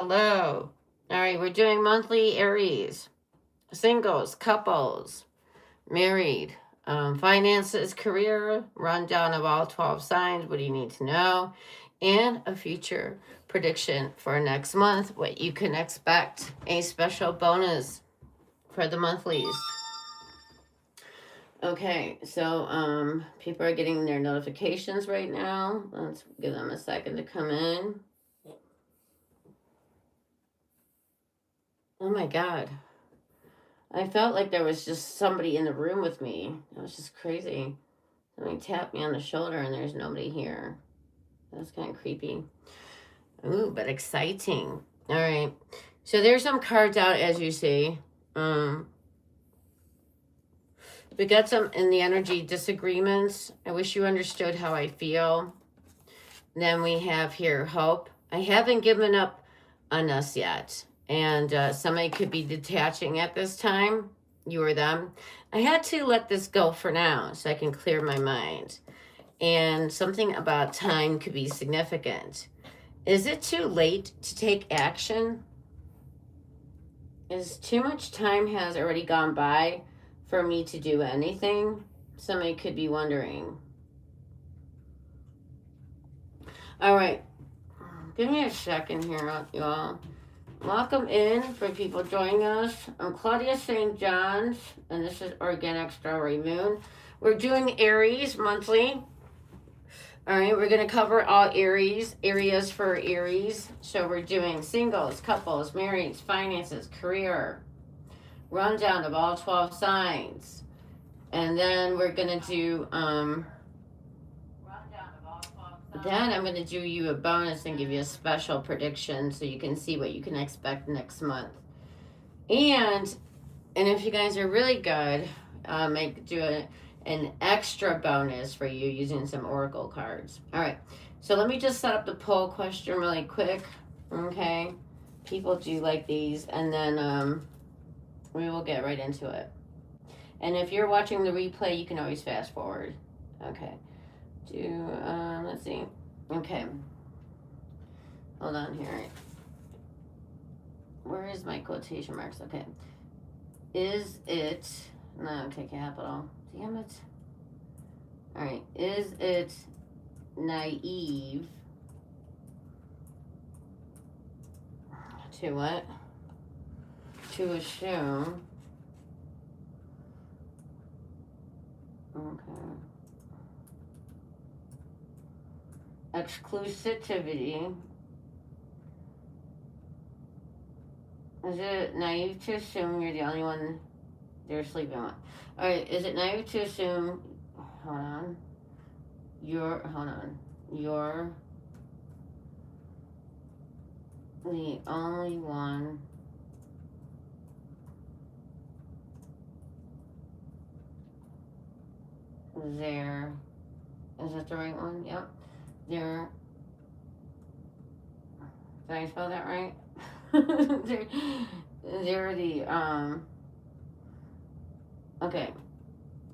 Hello. All right, we're doing monthly Aries, singles, couples, married, finances, career, rundown of all 12 signs, what do you need to know, and a future prediction for next month, what you can expect, a special bonus for the monthlies. Okay, so people are getting their notifications right now. Let's give them a second to come in. Oh my God. I felt like there was just somebody in the room with me. It was just crazy. Somebody tapped me on the shoulder and there's nobody here. That was kind of creepy. Ooh, but exciting. All right. So there's some cards out, as you see. We got some in the energy disagreements. I wish you understood how I feel. Then we have here hope. I haven't given up on us yet. And somebody could be detaching at this time, you or them. I had to let this go for now so I can clear my mind. And something about time could be significant. Is it too late to take action? Is too much time has already gone by for me to do anything? Somebody could be wondering. All right. Give me a second here, y'all. Welcome in for people joining us. I'm Claudia St. John's, and this is Organic Strawberry Moon. We're doing Aries monthly. All right, we're going to cover all Aries, areas for Aries. So we're doing singles, couples, marrieds, finances, career, rundown of all 12 signs. And then we're going to do, then I'm going to do you a bonus and give you a special prediction so you can see what you can expect next month. And if you guys are really good, an extra bonus for you using some oracle cards. All right, so let me just set up the poll question really quick. Okay, people do like these, and then we will get right into it. And if you're watching the replay, you can always fast forward. Okay, let's see. Okay, hold on here. Where is my quotation marks? Okay, is it? No, okay, capital. Damn it. All right. Is it naive to what? To assume. Okay. Exclusivity. Is it naive to assume you're the only one they're sleeping with? All right. Is it naive to assume? Hold on. You're the only one there. Is that the right one? Yep. They're. Did I spell that right? they're the Okay.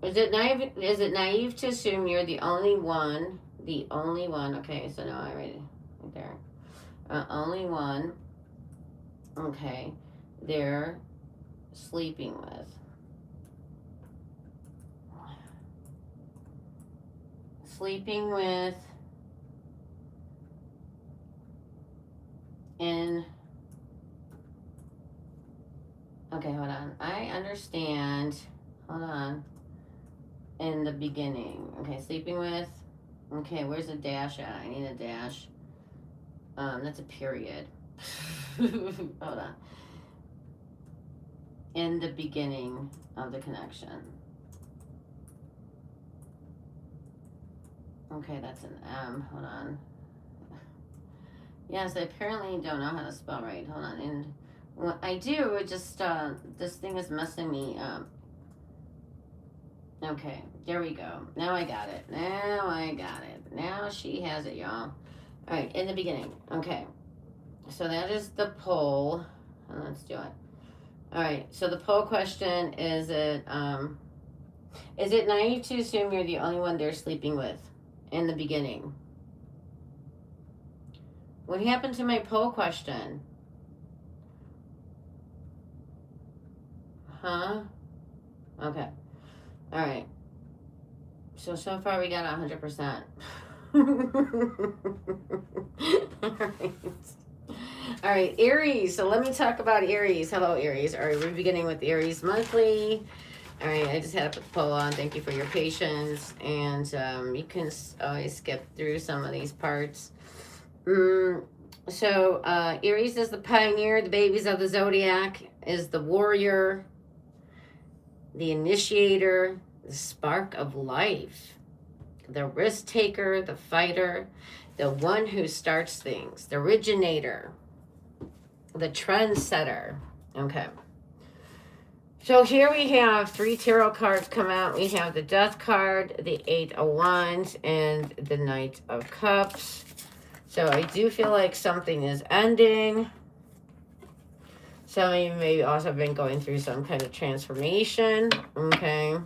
Is it naive to assume you're the only one? The only one. Okay, so now I read it right there. Only one. Okay, they're sleeping with. Sleeping with. In. Okay, hold on. I understand. Hold on. In the beginning. Okay, sleeping with. Okay, where's the dash at? I need a dash. That's a period. Hold on. In the beginning of the connection. Okay, that's an M. Hold on. Yes, I apparently don't know how to spell right. Hold on. And what I do, it just, this thing is messing me up. Okay, there we go. Now I got it. Now she has it, y'all. All right, in the beginning. Okay, so that is the poll. Let's do it. All right, so the poll question is it naive to assume you're the only one they're sleeping with in the beginning? What happened to my poll question? Huh? Okay. All right. So far we got 100%. All right. All right, Aries. So let me talk about Aries. Hello, Aries. All right, we're beginning with Aries monthly. All right, I just had to put the poll on. Thank you for your patience. And you can always skip through some of these parts. Aries is the pioneer. The babies of the zodiac is the warrior, the initiator, the spark of life, the risk taker, the fighter, the one who starts things, the originator, the trendsetter. Okay. So here we have 3 tarot cards come out. We have the Death card, the 8 of Wands, and the Knight of Cups. So I do feel like something is ending. Some of you may also have been going through some kind of transformation. Okay.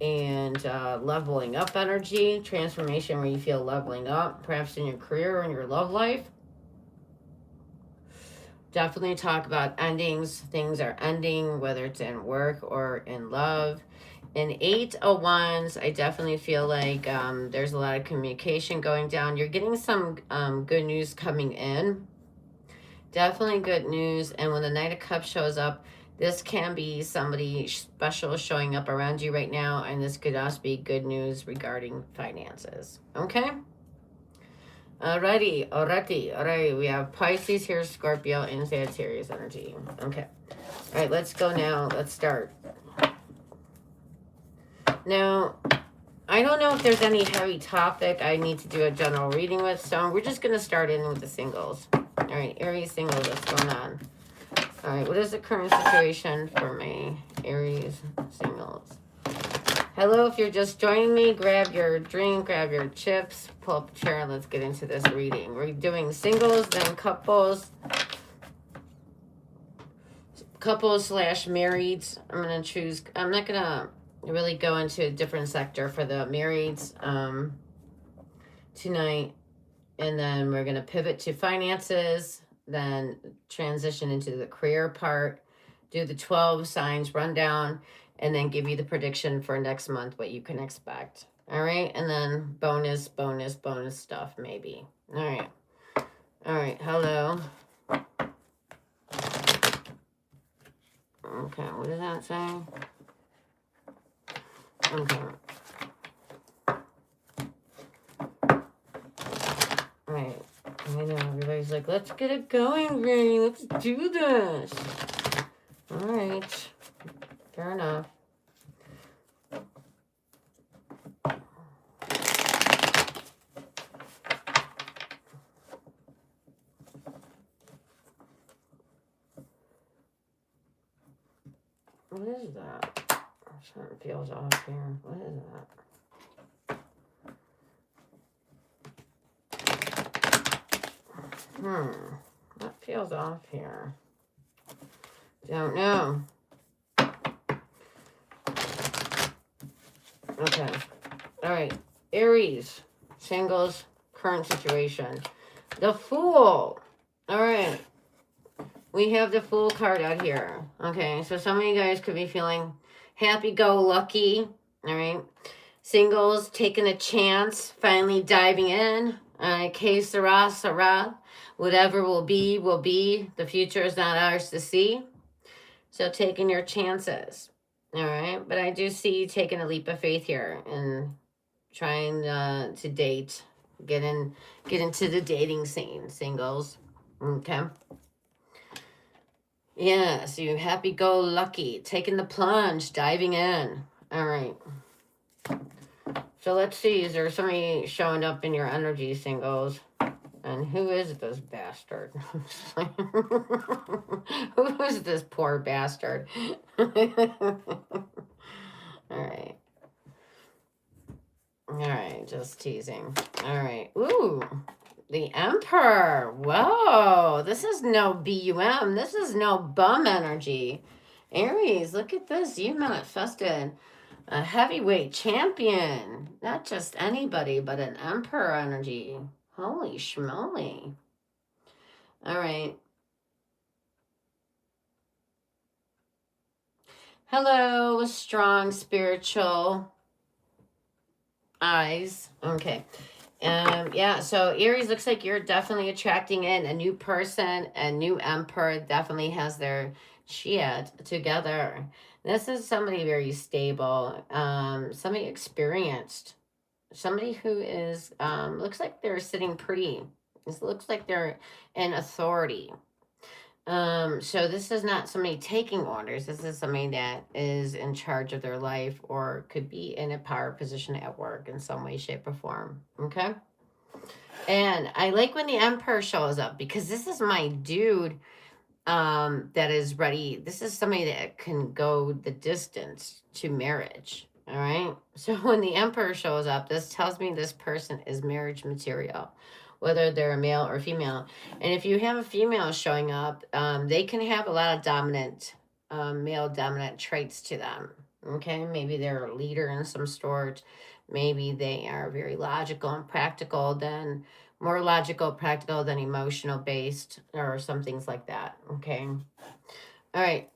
And leveling up energy, transformation where you feel leveling up, perhaps in your career or in your love life. Definitely talk about endings. Things are ending, whether it's in work or in love. In 8 of Wands, I definitely feel like there's a lot of communication going down. You're getting some good news coming in. Definitely good news. And when the Knight of Cups shows up, this can be somebody special showing up around you right now. And this could also be good news regarding finances. Okay? Alrighty. All right. We have Pisces here, Scorpio, and Sagittarius energy. Okay. All right, let's go now. Let's start. Now, I don't know if there's any heavy topic I need to do a general reading with, so we're just going to start in with the singles. All right, Aries singles, what's going on? All right, what is the current situation for my Aries singles? Hello, if you're just joining me, grab your drink, grab your chips, pull up a chair, and let's get into this reading. We're doing singles, then couples / marrieds. I'm going to choose, I'm not going to really go into a different sector for the marrieds tonight. And then we're going to pivot to finances, then transition into the career part, do the 12 signs rundown, and then give you the prediction for next month, what you can expect. All right. And then bonus stuff, maybe. All right. All right. Hello. Okay. What does that say? Okay. All right. I know everybody's like, let's get it going, Ray. Let's do this. All right. Fair enough. What is that? Something feels off here. What is that? What feels off here? Don't know. Okay. All right. Aries, singles, current situation. The Fool. All right. We have the Fool card out here. Okay. So some of you guys could be feeling happy-go-lucky. All right. Singles, taking a chance, finally diving in. Que sera, sera. Whatever will be, will be. The future is not ours to see. So taking your chances. All right. But I do see you taking a leap of faith here and trying to date. Get into the dating scene, singles. Okay. Yeah, so you're happy-go-lucky, taking the plunge, diving in. All right. So let's see, is there somebody showing up in your energy, singles? And who is this bastard? Who is this poor bastard? All right. All right, just teasing. All right. Ooh, the Emperor. Whoa, this is no BUM. This is no bum energy. Aries, look at this. You manifested a heavyweight champion. Not just anybody, but an Emperor energy. Holy schmoly. All right. Hello, strong spiritual eyes. Okay. Yeah, so Aries, looks like you're definitely attracting in a new person, a new emperor definitely has their shit together. This is somebody very stable, somebody experienced, somebody who is, looks like they're sitting pretty. This looks like they're in authority. So this is not somebody taking orders. This is somebody that is in charge of their life or could be in a power position at work in some way, shape, or form. Okay. And I like when the Emperor shows up because this is my dude that is ready. This is somebody that can go the distance to marriage. All right. So when the Emperor shows up, this tells me this person is marriage material, whether they're a male or female. And if you have a female showing up, they can have a lot of dominant, male dominant traits to them. Okay. Maybe they're a leader in some sort. Maybe they are very logical and practical, then more logical, practical than emotional based or some things like that. Okay. All right.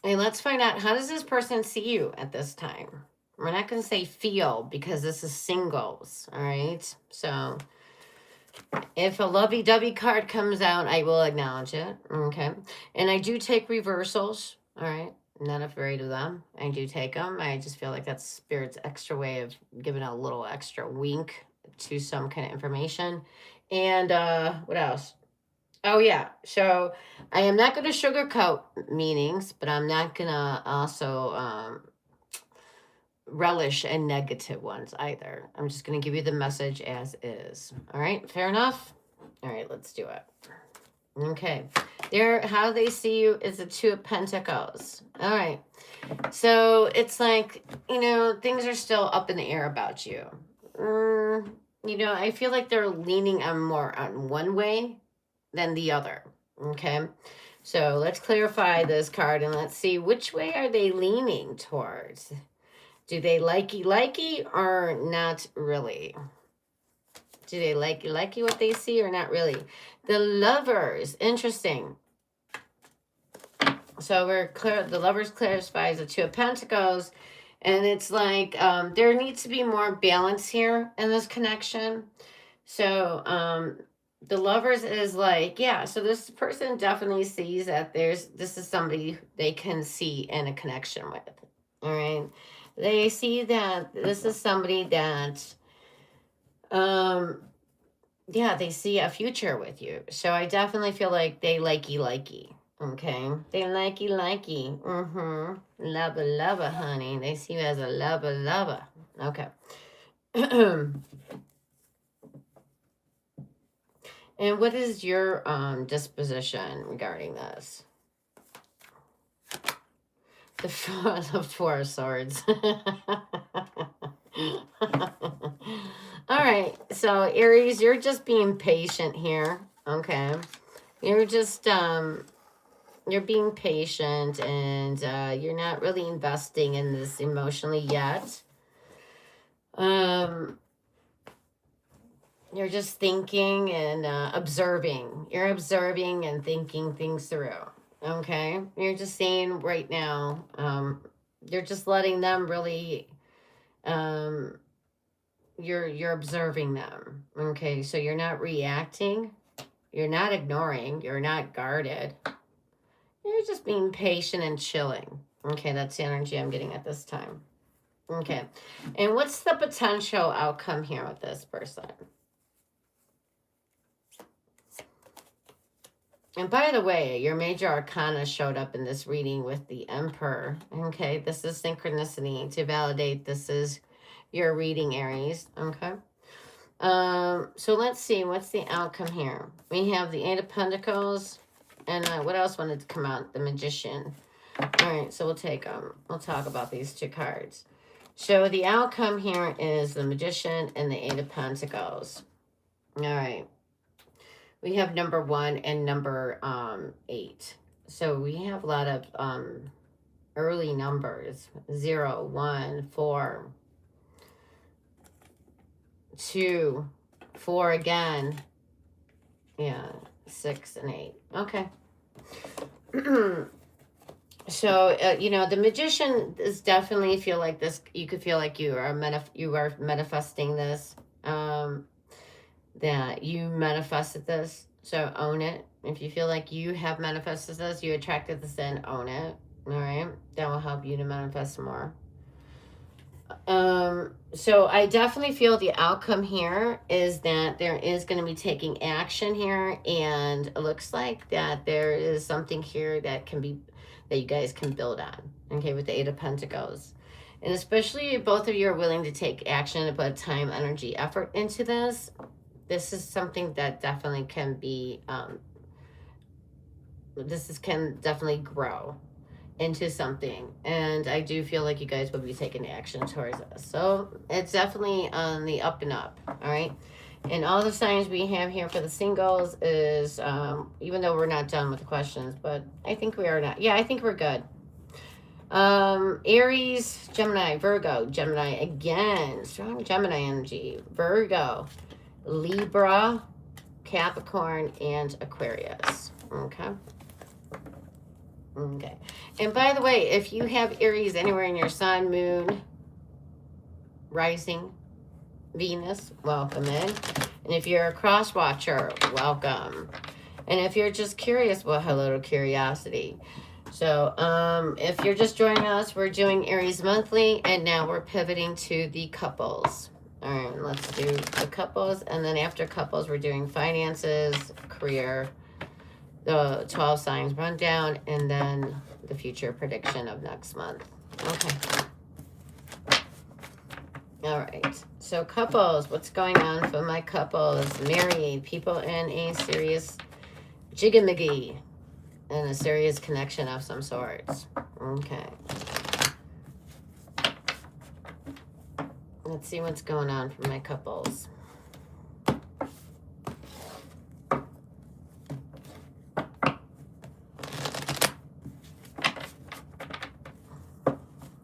And let's find out, how does this person see you at this time? We're not going to say feel because this is singles. All right. So if a lovey-dovey card comes out, I will acknowledge it. Okay. And I do take reversals. All right. I'm not afraid of them. I do take them. I just feel like that's Spirit's extra way of giving a little extra wink to some kind of information. And what else? Oh, yeah. So I am not going to sugarcoat meanings, but I'm not going to also relish in negative ones either. I'm just going to give you the message as is. All right. Fair enough. All right. Let's do it. Okay. There, how they see you is the Two of Pentacles. All right. So it's like, things are still up in the air about you. I feel like they're leaning on more on one way than the other. Okay. So let's clarify this card and let's see, which way are they leaning towards? Do they likey or not really? Do they likey what they see or not really? The Lovers, interesting. So we're clear. The Lovers clarifies the Two of Pentacles, and it's like there needs to be more balance here in this connection. So the Lovers is like, yeah, so this person definitely sees that this is somebody they can see in a connection with. All right. They see that this is somebody that yeah, they see a future with you. So I definitely feel like they likey. Okay. They likey. Mm-hmm. Lover, honey. They see you as a lover. Okay. And what is your disposition regarding this? The Four of Swords. All right. So Aries, you're just being patient here. Okay. You're just you're being patient and you're not really investing in this emotionally yet. You're just thinking and observing. You're observing and thinking things through. Okay. You're just saying right now, you're just letting them really, you're observing them. Okay. So you're not reacting. You're not ignoring. You're not guarded. You're just being patient and chilling. Okay. That's the energy I'm getting at this time. Okay. And what's the potential outcome here with this person? And by the way, your major arcana showed up in this reading with the Emperor. Okay, this is synchronicity to validate this is your reading, Aries. Okay. So let's see, what's the outcome here? We have the Eight of Pentacles, and what else wanted to come out? The Magician. All right, so we'll take them. We'll talk about these two cards. So the outcome here is the Magician and the Eight of Pentacles. All right. We have number 1 and number 8. So we have a lot of early numbers. 0, 1, 4, 2, 4 again. Yeah, 6 and 8. Okay. So you know, the magician is definitely feel like this. You could feel like you are manifesting this. That you manifested this. So own it. If you feel like you have manifested this, you attracted this in, own it. All right, that will help you to manifest more. So I definitely feel the outcome here is that there is going to be taking action here, and it looks like that there is something here that can be that you guys can build on. Okay, with the Eight of Pentacles, and especially if both of you are willing to take action and put time, energy, effort into this. This is something that definitely can be. Can definitely grow into something, and I do feel like you guys will be taking action towards this, so it's definitely on the up and up. All right, and all the signs we have here for the singles is even though we're not done with the questions, but I think we are not. Yeah, I think we're good. Aries, Gemini, Virgo, Gemini again, strong Gemini energy, Virgo, Libra, Capricorn, and Aquarius. Okay. Okay. And by the way, if you have Aries anywhere in your sun, moon, rising, Venus, welcome in. And if you're a cross watcher, welcome. And if you're just curious, well, hello to curiosity. So if you're just joining us, we're doing Aries monthly, and now we're pivoting to the couples. All right, let's do the couples, and then after couples, we're doing finances, career, the 12 signs rundown, and then the future prediction of next month. Okay. All right. So couples, what's going on for my couples? Married, people in a serious jiggamiggy and a serious connection of some sorts. Okay. Let's see what's going on for my couples.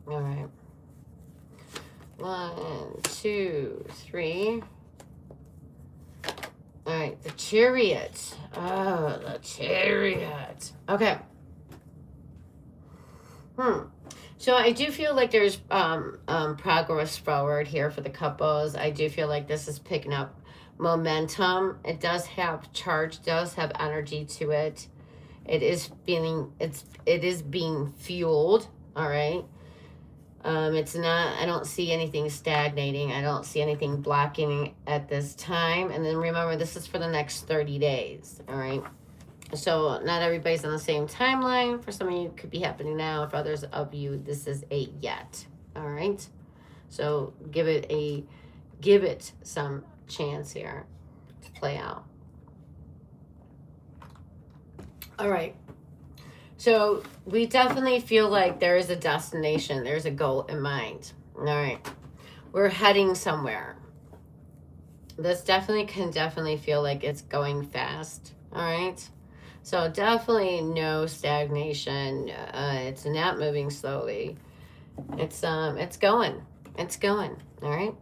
All right. 1, 2, 3. All right, the Chariot. Oh, the Chariot. Okay. So I do feel like there's progress forward here for the couples. I do feel like this is picking up momentum. It does have charge, does have energy to it. It is being fueled. All right. It's not, I don't see anything stagnating. I don't see anything blocking at this time. And then remember, this is for the next 30 days. All right. So not everybody's on the same timeline. For some of you, it could be happening now. For others of you, this is a yet. All right. So give it some chance here to play out. All right. So we definitely feel like there is a destination. There's a goal in mind. All right. We're heading somewhere. This can feel like it's going fast. All right. So definitely no stagnation. It's not moving slowly. It's going. It's going. All right.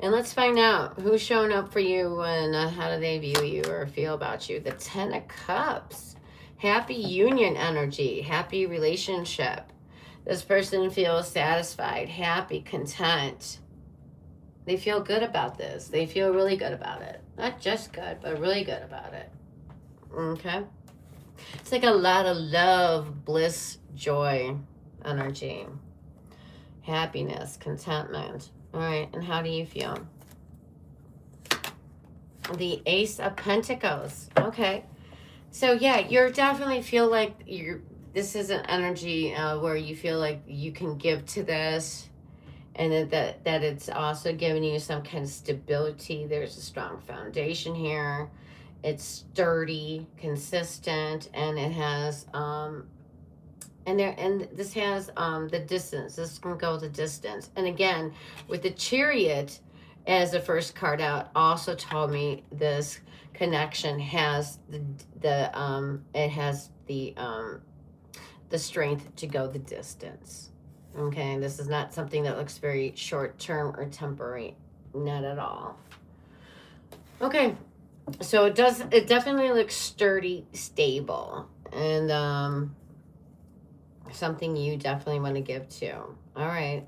And let's find out who's showing up for you and how do they view you or feel about you. The 10 of Cups. Happy union energy. Happy relationship. This person feels satisfied, happy, content. They feel good about this. They feel really good about it. Not just good, but really good about it. Okay. It's like a lot of love, bliss, joy, energy, happiness, contentment. All right. And how do you feel? The Ace of Pentacles. Okay. So yeah, you're definitely feel like this is an energy where you feel like you can give to this, and that it's also giving you some kind of stability. There's a strong foundation here. It's sturdy, consistent, and it has this has the distance. This can go the distance. And again, with the Chariot as the first card out, also told me this connection has it has the strength to go the distance. Okay, this is not something that looks very short term or temporary, not at all. Okay, so it definitely looks sturdy, stable, and something you definitely want to give to. All right,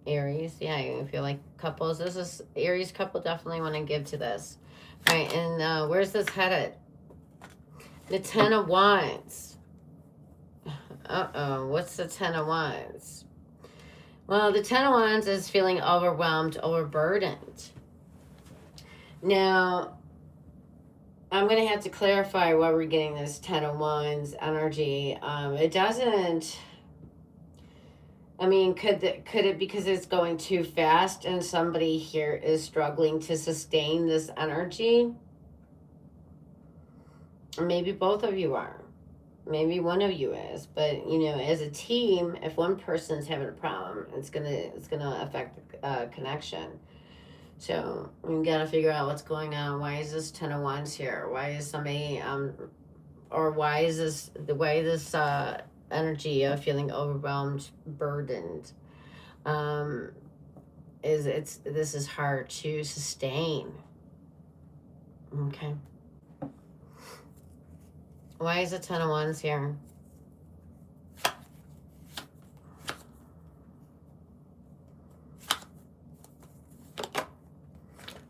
Aries. Yeah, you feel like couples. This is Aries couple definitely want to give to this. All right, and where's this headed? The Ten of Wands. Uh-oh, what's the Ten of Wands? Well, the Ten of Wands is feeling overwhelmed, overburdened. Now, I'm going to have to clarify why we're getting this Ten of Wands energy. It doesn't... I mean, could it because it's going too fast and somebody here is struggling to sustain this energy? Or maybe both of you are. Maybe one of you is, but you know, as a team, if one person's having a problem, it's gonna affect the connection. So we gotta figure out what's going on. Why is this Ten of Wands here? Why is somebody or why is this the way this energy of feeling overwhelmed, burdened? This is hard to sustain. Okay. Why is a Ten of Wands here?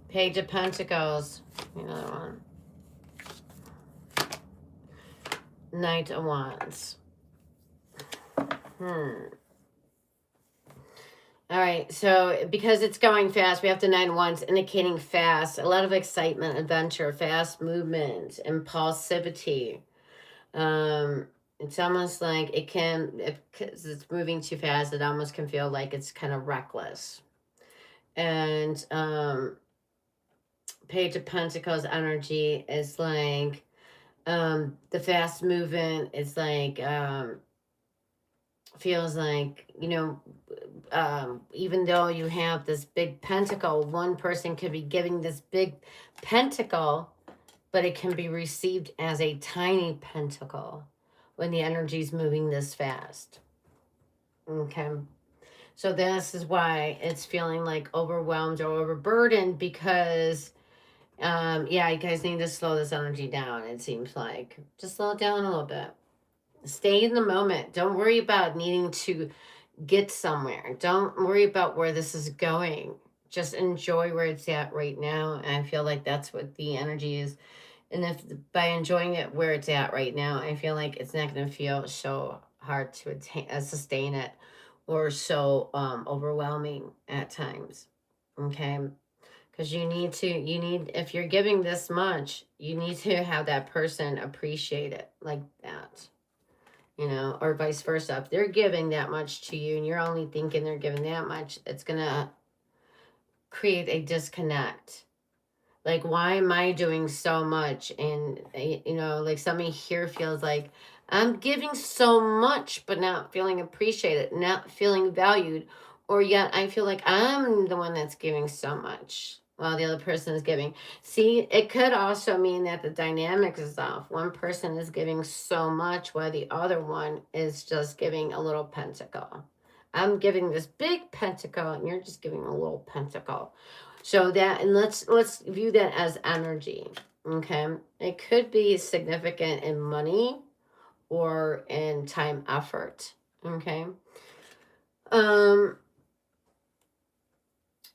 Page of Pentacles. Another one. Knight of Wands. All right, so because it's going fast, we have the Nine of Wands indicating fast, a lot of excitement, adventure, fast movement, impulsivity. It's almost like it can, because it's moving too fast, it almost can feel like it's kind of reckless. And Page of Pentacles energy is like the fast movement is like feels like, you know, even though you have this big pentacle, one person could be giving this big pentacle, but it can be received as a tiny pentacle when the energy is moving this fast. Okay. So this is why it's feeling like overwhelmed or overburdened, because yeah, you guys need to slow this energy down. It seems like just slow it down a little bit. Stay in the moment. Don't worry about needing to get somewhere. Don't worry about where this is going. Just enjoy where it's at right now. And I feel like that's what the energy is. And if by enjoying it where it's at right now, I feel like it's not going to feel so hard to sustain it, or so overwhelming at times. Okay. Because you need, if you're giving this much, you need to have that person appreciate it like that. You know, or vice versa. If they're giving that much to you and you're only thinking they're giving that much, it's going to create a disconnect. Like, why am I doing so much? And, you know, like somebody here feels like I'm giving so much, but not feeling appreciated, not feeling valued. Or yet I feel like I'm the one that's giving so much while the other person is giving. See, it could also mean that the dynamic is off. One person is giving so much while the other one is just giving a little pentacle. I'm giving this big pentacle and you're just giving a little pentacle. So that, and let's view that as energy. Okay. It could be significant in money or in time effort. Okay.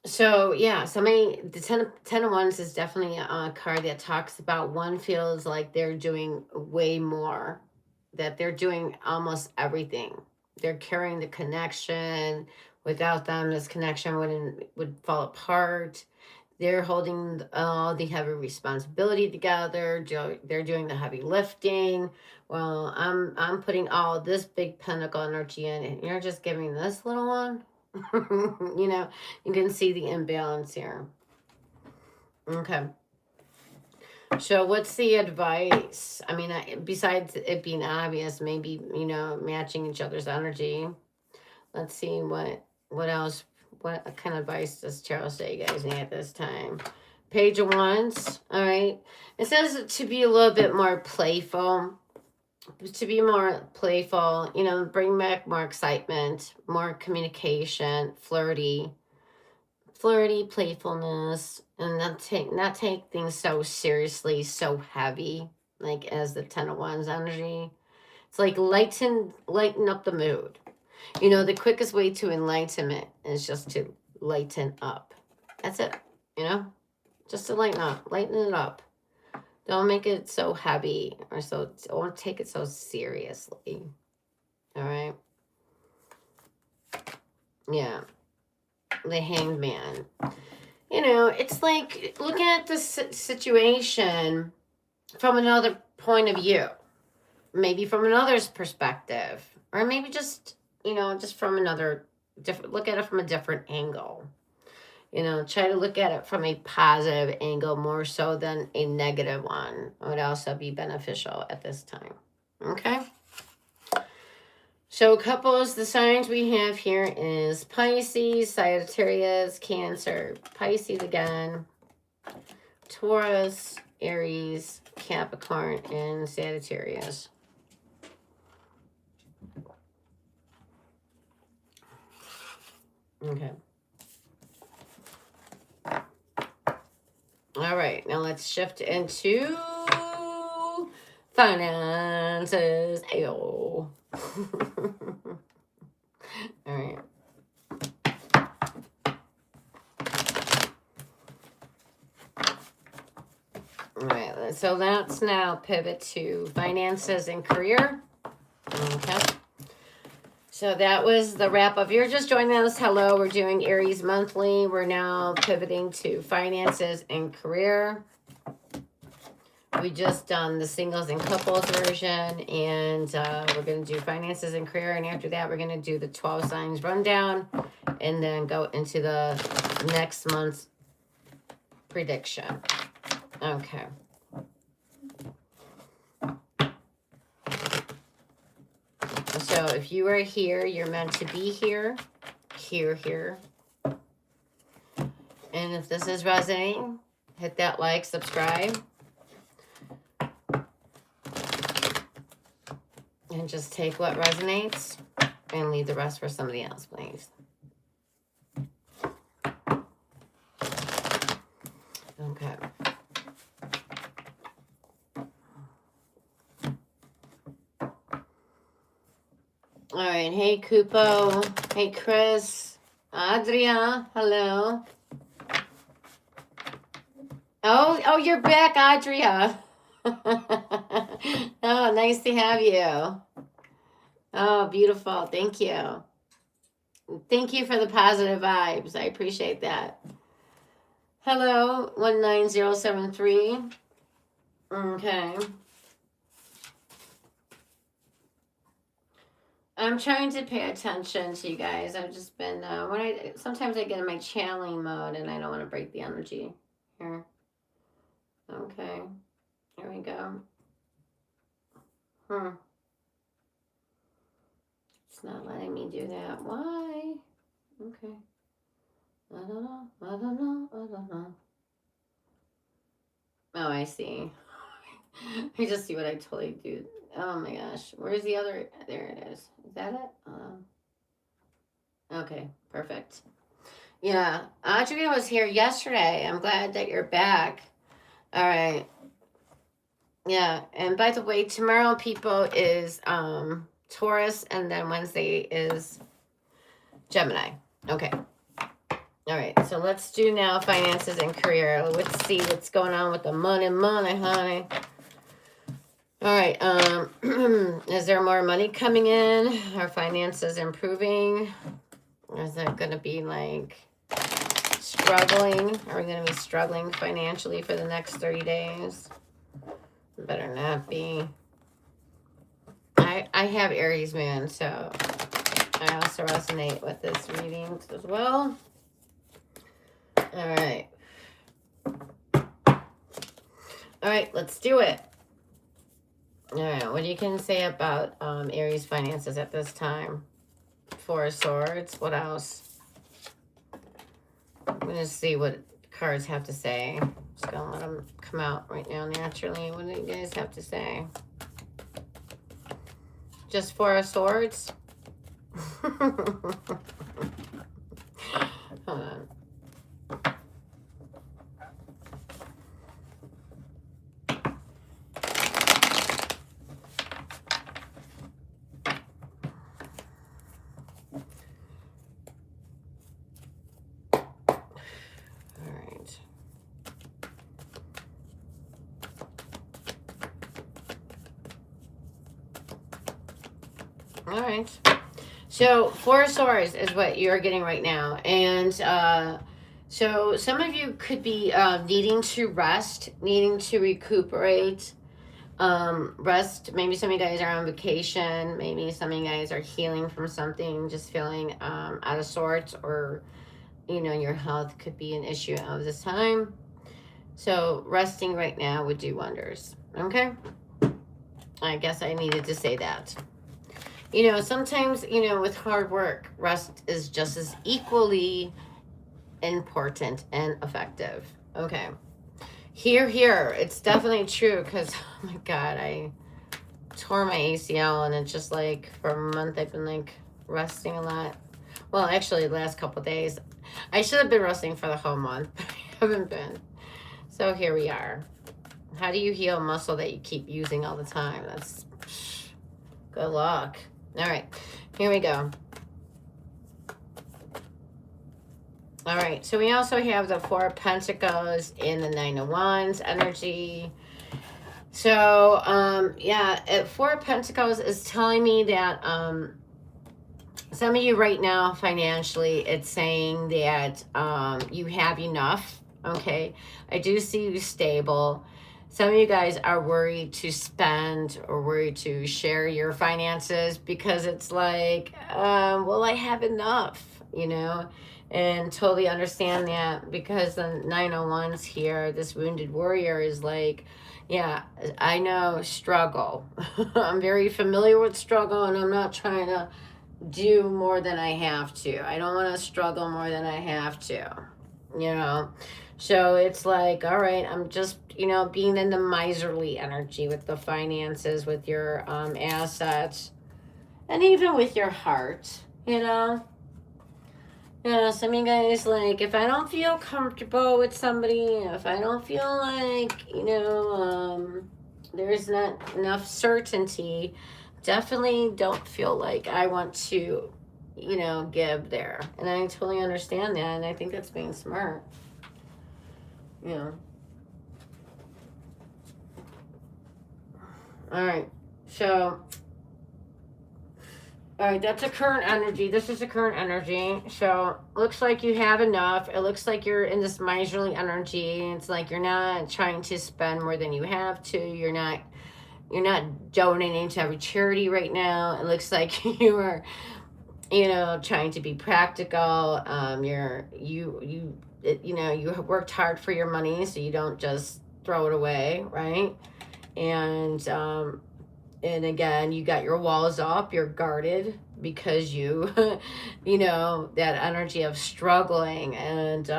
So yeah, the ten of Wands is definitely a card that talks about one feels like they're doing way more, that they're doing almost everything. They're carrying the connection. Without them, this connection would fall apart. They're holding all the heavy responsibility together. They're doing the heavy lifting. Well, I'm putting all this big pentacle energy in, and you're just giving this little one. You know, you can see the imbalance here. Okay. So what's the advice? I mean, besides it being obvious, maybe, you know, matching each other's energy. Let's see what else, what kind of advice does Tarot say you guys need at this time? Page of Wands. All right. It says to be a little bit more playful. To be more playful, you know, bring back more excitement, more communication, flirty playfulness, and not take things so seriously, so heavy, like as the Ten of Wands energy. It's like lighten up the mood. You know, the quickest way to enlightenment is just to lighten up. That's it. You know, just to lighten it up. Don't make it so heavy or don't take it so seriously. All right. Yeah. The Hanged Man. You know, it's like looking at this situation from another point of view. Maybe from another's perspective. Or maybe just, you know, just from another different, look at it from a different angle. You know, try to look at it from a positive angle more so than a negative one. It would also be beneficial at this time. Okay? So couples, the signs we have here is Pisces, Sagittarius, Cancer, Pisces again, Taurus, Aries, Capricorn, and Sagittarius. Okay. All right, now let's shift into finances. Ayo. All right. All right, so let's now pivot to finances and career. Okay. So that was the wrap up. If you're just joining us, hello. We're doing Aries monthly. We're now pivoting to finances and career. We just done the singles and couples version, and we're going to do finances and career. And after that, we're going to do the 12 signs rundown and then go into the next month's prediction. Okay. So if you are here, you're meant to be here, here. And if this is resonating, hit that like, subscribe. And just take what resonates and leave the rest for somebody else, please. Okay. All right. Hey, Kupo. Hey, Chris. Adria. Hello. Oh, you're back, Adria. Oh, nice to have you. Oh, beautiful. Thank you. Thank you for the positive vibes. I appreciate that. Hello, 19073. Okay. I'm trying to pay attention to you guys. I've just been, sometimes I get in my channeling mode and I don't want to break the energy here. Okay. Here we go. It's not letting me do that. Why? Okay. I don't know. Oh, I see. I just see what I totally do. Oh my gosh. Where's the other? There it is. Is that it? Okay, perfect. Yeah. Adriana was here yesterday. I'm glad that you're back. All right. Yeah. And by the way, tomorrow, people, is Taurus, and then Wednesday is Gemini. Okay. All right, so let's do now finances and career. Let's see what's going on with the money, honey. All right, is there more money coming in? Are finances improving? Is it going to be like struggling? Are we going to be struggling financially for the next 30 days? Better not be. I have Aries moon, so I also resonate with this reading as well. All right. All right, let's do it. All right, what you can say about Aries finances at this time? Four of Swords. What else? I'm going to see what cards have to say. Just going to let them come out right now naturally. What do you guys have to say? Just Four of Swords? Hold on. All right. So, Four of Swords is what you're getting right now. And so some of you could be needing to rest, needing to recuperate, rest. Maybe some of you guys are on vacation. Maybe some of you guys are healing from something, just feeling out of sorts, or, your health could be an issue of this time. So resting right now would do wonders. Okay? I guess I needed to say that. Sometimes, with hard work, rest is just as equally important and effective. Okay. Here. It's definitely true because, oh my God, I tore my ACL and it's just like for a month I've been like resting a lot. Well, actually, the last couple of days. I should have been resting for the whole month, but I haven't been. So here we are. How do you heal muscle that you keep using all the time? That's good luck. All right, here we go. All right, so we also have the Four of Pentacles and the Nine of Wands energy. So, yeah, Four of Pentacles is telling me that some of you right now financially, it's saying that you have enough, okay? I do see you stable. Some of you guys are worried to spend or worried to share your finances because it's like, will I have enough, And totally understand that because the 901s here, this wounded warrior is like, yeah, I know struggle. I'm very familiar with struggle and I'm not trying to do more than I have to. I don't want to struggle more than I have to, So it's like, all right, I'm just, being in the miserly energy with the finances, with your assets, and even with your heart, some of you guys, like, if I don't feel comfortable with somebody, if I don't feel like, there's not enough certainty, definitely don't feel like I want to, give there. And I totally understand that, and I think that's being smart. All right, so... All right, that's a current energy. This is a current energy. So, looks like you have enough. It looks like you're in this miserly energy. It's like you're not trying to spend more than you have to. You're not donating to every charity right now. It looks like you are, trying to be practical. You have worked hard for your money, so you don't just throw it away, right? And again, you got your walls up, you're guarded because you, that energy of struggling and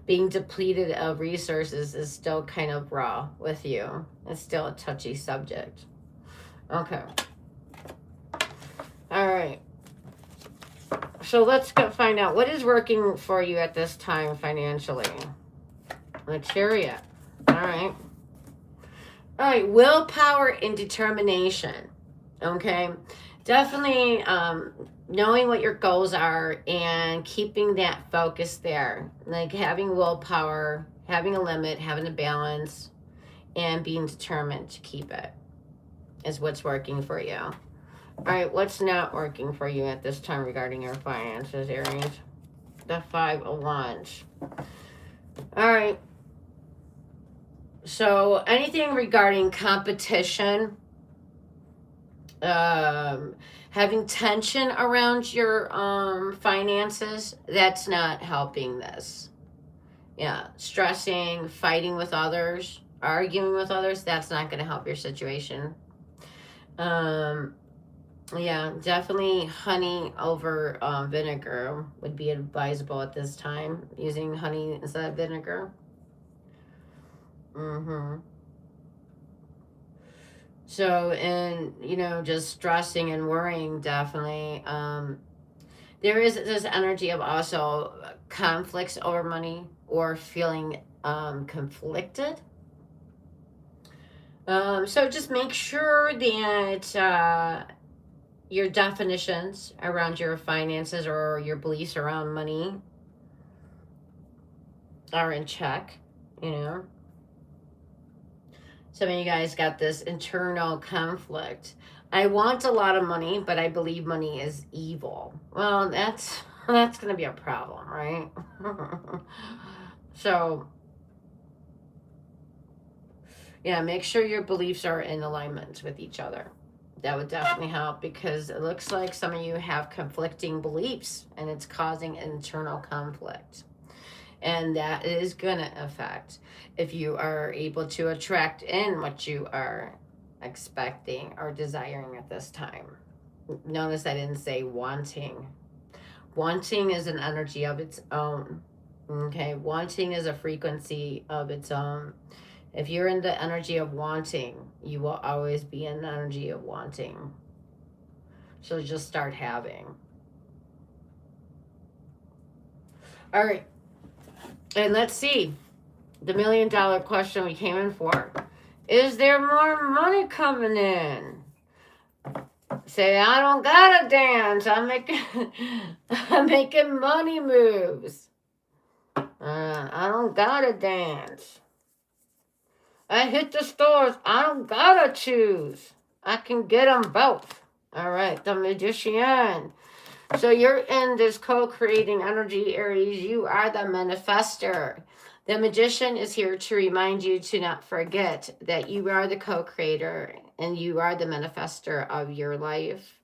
being depleted of resources is still kind of raw with you. It's still a touchy subject. Okay. All right. So let's go find out what is working for you at this time financially. The Chariot. All right. All right, willpower and determination, okay? Definitely knowing what your goals are and keeping that focus there. Like having willpower, having a limit, having a balance, and being determined to keep it is what's working for you. All right, what's not working for you at this time regarding your finances, Aries? The Five of Wands. All right. So anything regarding competition, having tension around your finances, that's not helping this. Yeah, stressing, fighting with others, arguing with others, that's not going to help your situation. Yeah, definitely honey over vinegar would be advisable at this time, using honey instead of vinegar. So, and, just stressing and worrying, definitely. There is this energy of also conflicts over money or feeling conflicted. So just make sure that your definitions around your finances or your beliefs around money are in check, Some of you guys got this internal conflict. I want a lot of money, but I believe money is evil. Well, that's going to be a problem, right? So, yeah, make sure your beliefs are in alignment with each other. That would definitely help, because it looks like some of you have conflicting beliefs and it's causing internal conflict. And that is going to affect if you are able to attract in what you are expecting or desiring at this time. Notice I didn't say wanting. Wanting is an energy of its own. Okay, wanting is a frequency of its own. If you're in the energy of wanting, you will always be in the energy of wanting. So just start having. All right. And let's see. The $1 million question we came in for. Is there more money coming in? Say, I don't gotta dance. I'm making money moves. I don't gotta dance. I hit the stores. I don't gotta choose. I can get them both. All right, the Magician. So you're in this co-creating energy, Aries. You are the manifester. The Magician is here to remind you to not forget that you are the co-creator and you are the manifester of your life.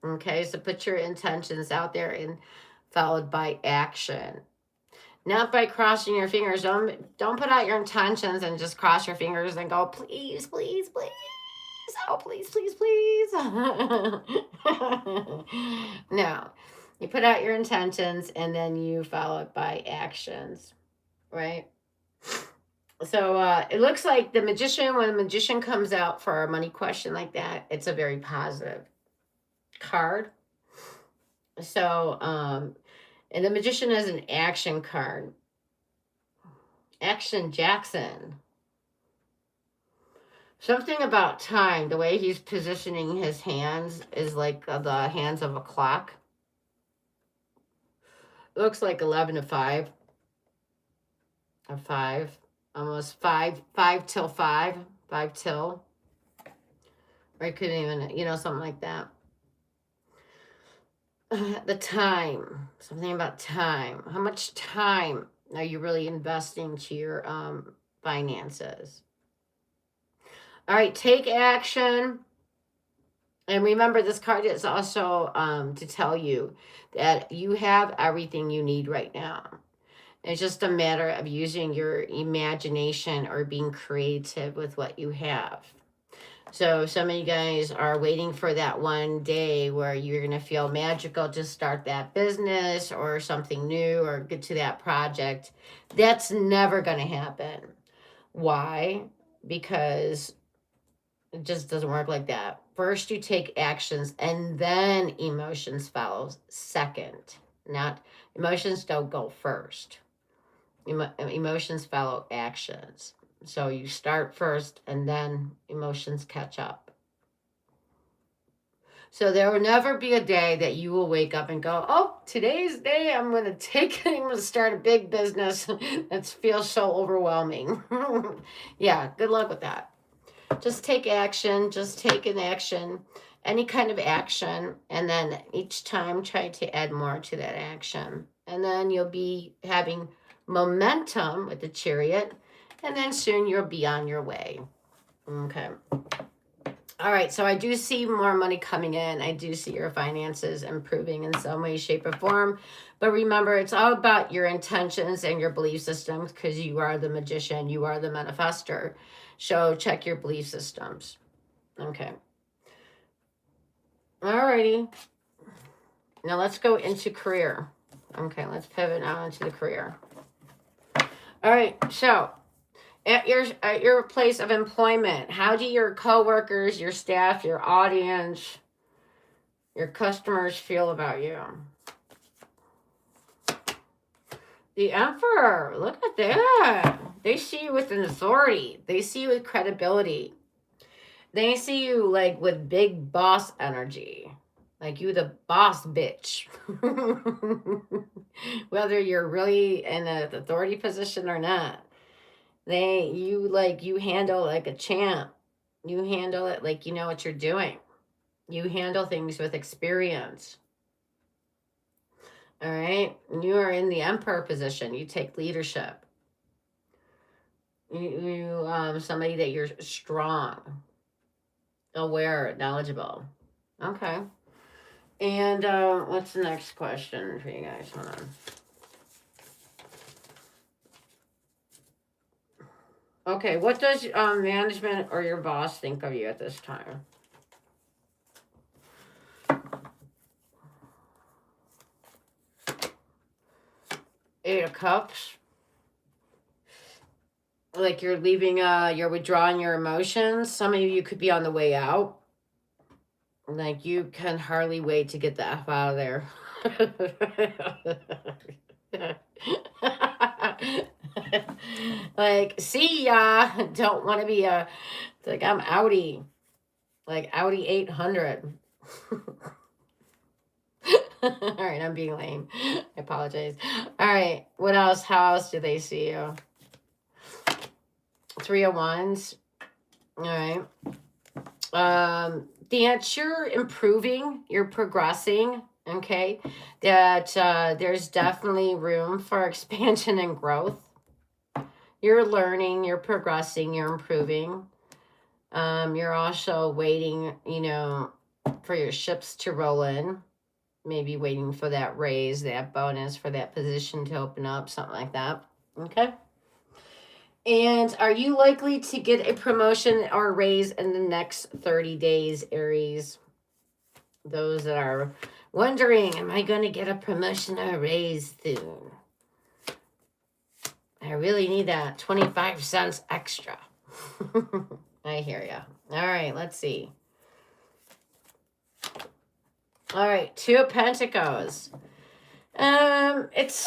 Okay, so put your intentions out there and followed by action. Not by crossing your fingers. Don't put out your intentions and just cross your fingers and go, please, please, please. Oh, please, please, please. No. You put out your intentions and then you follow it by actions, right? So it looks like the Magician, when the Magician comes out for a money question like that, it's a very positive card. So, and the Magician is an action card. Action Jackson. Something about time, the way he's positioning his hands is like the hands of a clock. Looks like 11 to 5. Or 5. Almost 5 till 5. 5 till. Or it could even, something like that. The time. Something about time. How much time are you really investing to your finances? All right, take action. And remember, this card is also to tell you that you have everything you need right now. It's just a matter of using your imagination or being creative with what you have. So some of you guys are waiting for that one day where you're going to feel magical to start that business or something new or get to that project. That's never going to happen. Why? Because it just doesn't work like that. First, you take actions and then emotions follow second. Not emotions don't go first. Emotions follow actions. So you start first and then emotions catch up. So there will never be a day that you will wake up and go, oh, today's day I'm going to start a big business. That feels so overwhelming. Yeah, good luck with that. Just take action. Just take an action, any kind of action. And then each time try to add more to that action. And then you'll be having momentum with the Chariot. And then soon you'll be on your way. Okay. All right, so I do see more money coming in. I do see your finances improving in some way, shape, or form. But remember, it's all about your intentions and your belief systems, because you are the Magician. You are the manifester. So check your belief systems. Okay. All righty. Now let's go into career. Okay, let's pivot now into the career. All right, so at your place of employment, how do your coworkers, your staff, your audience, your customers feel about you? The Emperor, look at that. They see you with an authority. They see you with credibility. They see you like with big boss energy. Like you the boss bitch. Whether you're really in an authority position or not. You handle like a champ. You handle it like you know what you're doing. You handle things with experience. All right. You are in the emperor position. You take leadership. Somebody that you're strong, aware, knowledgeable. Okay. And what's the next question for you guys? Hold on. Okay, what does management or your boss think of you at this time? Eight of Cups. Like you're leaving, you're withdrawing your emotions. Some of you could be on the way out. Like you can hardly wait to get the F out of there. Like, see ya. Don't want to be like I'm Audi. Like Audi 800. All right, I'm being lame. I apologize. All right, what else? How else do they see you? Three of Wands. All right. That you're improving, you're progressing. Okay, that there's definitely room for expansion and growth. You're learning, you're progressing, you're improving. You're also waiting, for your ships to roll in. Maybe waiting for that raise, that bonus, for that position to open up, something like that. Okay. And are you likely to get a promotion or raise in the next 30 days, Aries? Those that are wondering, am I going to get a promotion or a raise soon? I really need that 25 cents extra. I hear you. All right, let's see. All right, Two of Pentacles. It's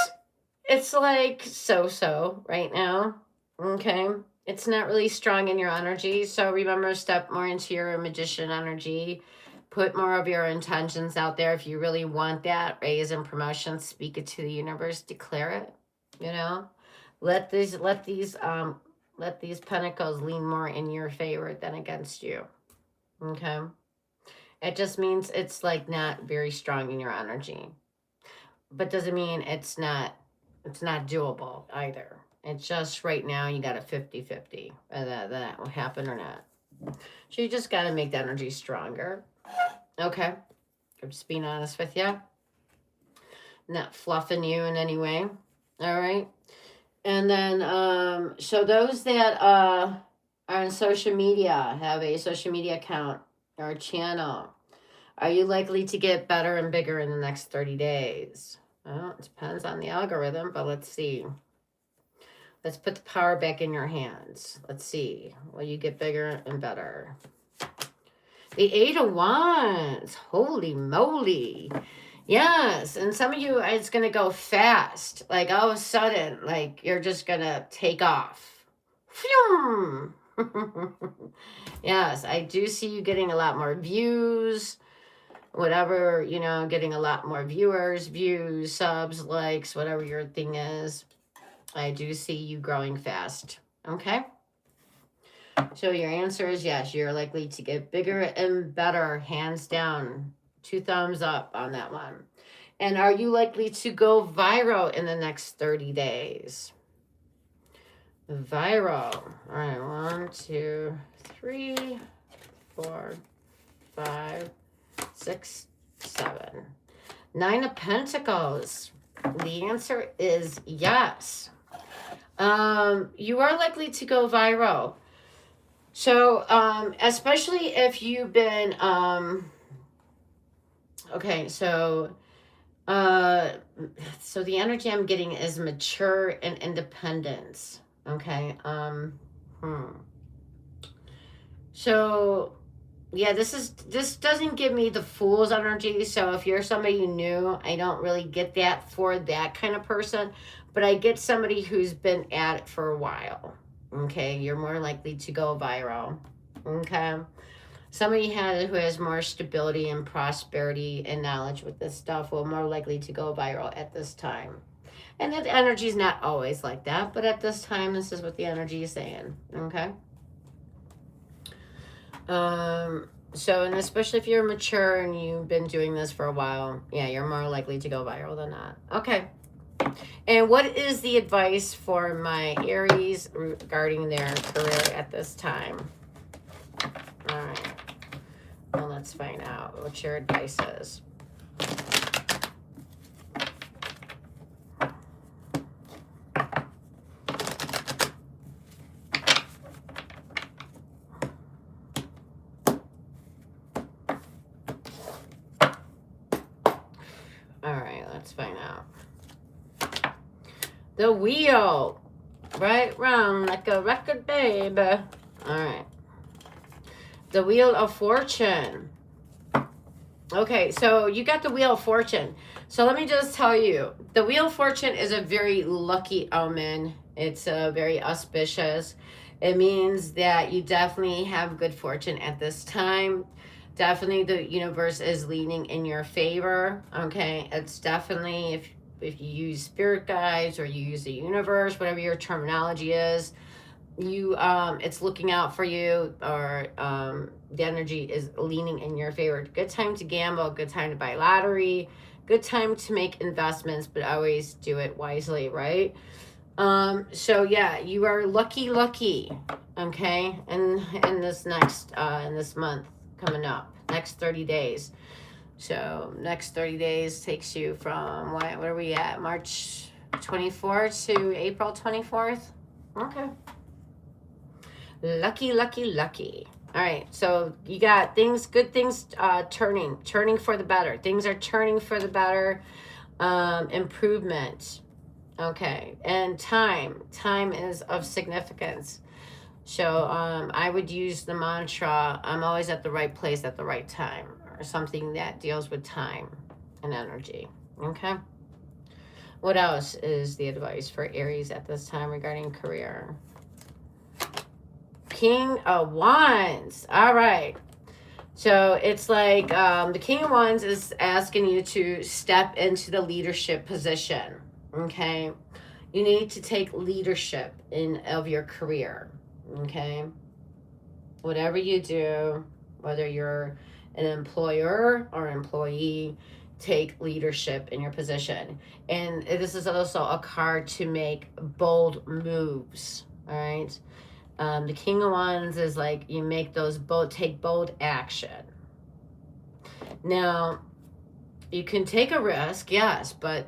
like so right now. Okay. It's not really strong in your energy. So remember, step more into your magician energy. Put more of your intentions out there. If you really want that raise and promotion, speak it to the universe, declare it, Let these pentacles lean more in your favor than against you. Okay. It just means it's like not very strong in your energy. But doesn't mean it's not doable either. It's just right now you got a 50-50 whether that will happen or not. So you just got to make the energy stronger. Okay. I'm just being honest with you. Not fluffing you in any way. All right. And then, so those that are on social media, have a social media account or a channel, are you likely to get better and bigger in the next 30 days? Well, it depends on the algorithm, but let's see. Let's put the power back in your hands. Let's see. Will you get bigger and better? The Eight of Wands. Holy moly. Yes. And some of you, it's going to go fast. Like all of a sudden, like you're just going to take off. Phew. Yes, I do see you getting a lot more views. Whatever, getting a lot more viewers, views, subs, likes, whatever your thing is. I do see you growing fast. Okay. So your answer is yes, you're likely to get bigger and better, hands down. 2 thumbs up on that one. And are you likely to go viral in the next 30 days? Viral. All right, 1, 2, 3, 4, 5, 6, 7. 9 of Pentacles. The answer is yes. You are likely to go viral. So, especially if you've been, okay, so the energy I'm getting is mature and independence. Okay. So yeah, this doesn't give me the fool's energy. So if you're somebody new, I don't really get that for that kind of person, but I get somebody who's been at it for a while. Okay, you're more likely to go viral. Okay, somebody who has more stability and prosperity and knowledge with this stuff will more likely to go viral at this time. And that energy is not always like that, but at this time, this is what the energy is saying. Okay. So, and especially if you're mature and you've been doing this for a while, yeah, you're more likely to go viral than not. Okay. And what is the advice for my Aries regarding their career at this time? All right. Well, let's find out what your advice is. All right, let's find out. The wheel. Right round like a record, babe. All right. The Wheel of Fortune. Okay, so you got the Wheel of Fortune. So let me just tell you, the Wheel of Fortune is a very lucky omen. It's very auspicious. It means that you definitely have good fortune at this time. Definitely the universe is leaning in your favor. Okay, it's definitely, if you use spirit guides or you use the universe, whatever your terminology is, you it's looking out for you, or the energy is leaning in your favor. Good time to gamble, good time to buy lottery, good time to make investments, but always do it wisely, right? So yeah, you are lucky, okay, and in this next in this month coming up, next 30 days. So next 30 days takes you from what are we at, March 24th to April 24th. Okay. Lucky. All right, so you got things, good things turning for the better. Things are turning for the better. Improvement. Okay, and time is of significance. So I would use the mantra, I'm always at the right place at the right time, or something that deals with time and energy. Okay. What else is the advice for Aries at this time regarding career? King of Wands. All right. So it's like the King of Wands is asking you to step into the leadership position. Okay. You need to take leadership of your career. Okay. Whatever you do, whether you're an employer or employee, take leadership in your position. And this is also a card to make bold moves. All right. The King of Wands is like you make those take bold action. Now, you can take a risk, yes, but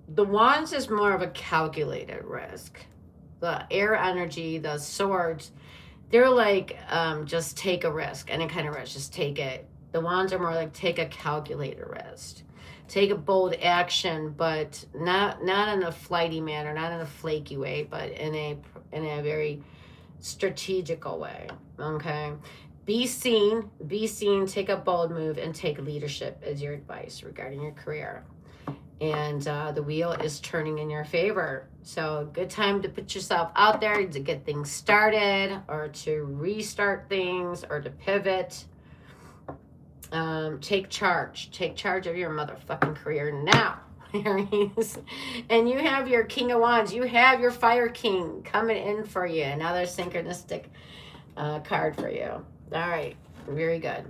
the Wands is more of a calculated risk. The air energy, the swords, they're like just take a risk, any kind of risk, just take it. The Wands are more like take a calculated risk. Take a bold action, but not in a flighty manner, not in a flaky way, but in a very strategical way. Okay, be seen, take a bold move, and take leadership is your advice regarding your career. And the wheel is turning in your favor, so good time to put yourself out there to get things started, or to restart things, or to pivot. Take charge of your motherfucking career now, Aries. And you have your King of Wands, you have your Fire King coming in for you. Another synchronistic card for you. All right, very good.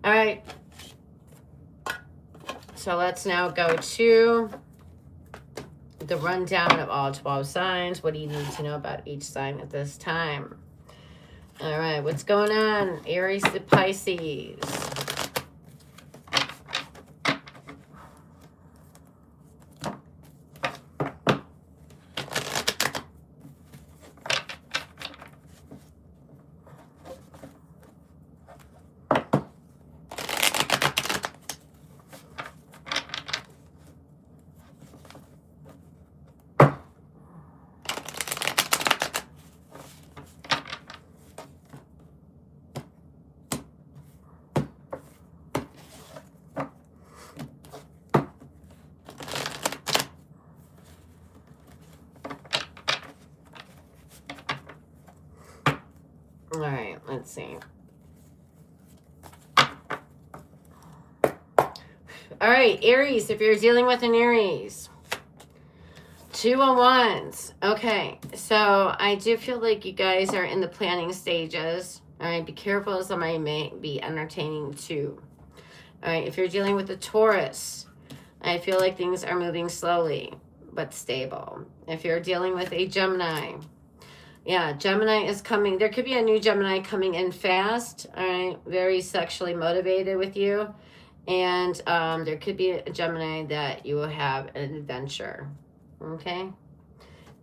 All right, so let's now go to the rundown of all 12 signs. What do you need to know about each sign at this time? All right, what's going on, Aries to Pisces? All right, let's see. All right, Aries, if you're dealing with an Aries, Two of Wands. Okay, so I do feel like you guys are in the planning stages. All right, be careful. Somebody may be entertaining too. All right, if you're dealing with a Taurus, I feel like things are moving slowly but stable. If you're dealing with a Gemini, yeah, Gemini is coming. There could be a new Gemini coming in fast. All right, very sexually motivated with you. And there could be a Gemini that you will have an adventure. Okay.